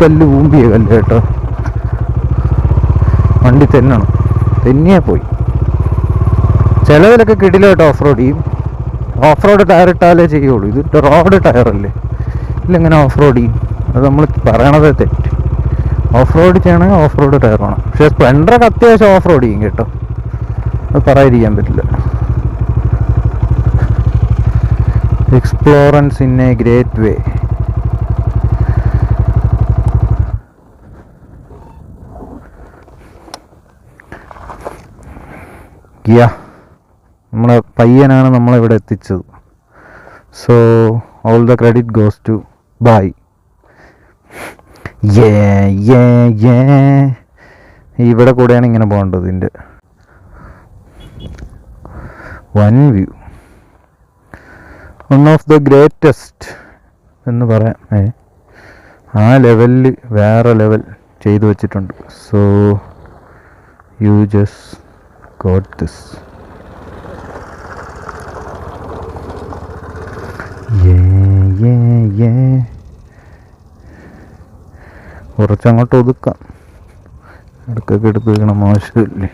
കല്ല് ഊമ്പിയ കല്ല് കേട്ടോ. വണ്ടി തെന്നണം, തെന്നിയാ പോയി. ചിലതിലൊക്കെ കിടില കേട്ടോ ഓഫ് റോഡ് ചെയ്യും. ഓഫ് റോഡ് ടയർ ഇട്ടാലേ ചെയ്യുള്ളൂ. ഇത് റോഡ് ടയറല്ലേ, ഇല്ലെങ്ങനെ ഓഫ് റോഡ് ചെയ്യും? അത് നമ്മൾ പറയണത് തെറ്റ്. ഓഫ് റോഡ് ചെയ്യണമെങ്കിൽ ഓഫ് റോഡ് ടയർ വേണം. പക്ഷേ സ്പ്ലെൻഡറൊക്കെ അത്യാവശ്യം ഓഫ് റോഡ് ചെയ്യും കേട്ടോ, അത് പറയാതിരിക്കാൻ പറ്റില്ല. Explorers in a great way. നമ്മളെ പയ്യനാണ് നമ്മളിവിടെ എത്തിച്ചത്. So all the credit goes to ബായ്. ഇവിടെ കൂടെയാണ് ഇങ്ങനെ പോകേണ്ടത്. ഇതിൻ്റെ one view, one of the greatest എന്ന് പറയാം. ആ ലെവലിൽ വേറെ ലെവൽ ചെയ്തു വച്ചിട്ടുണ്ട്. So you just got this. കുറച്ചങ്ങോട്ട് ഒതുക്കാം, ഇടയ്ക്കൊക്കെ എടുത്ത് വയ്ക്കണം, മോശമില്ലേ?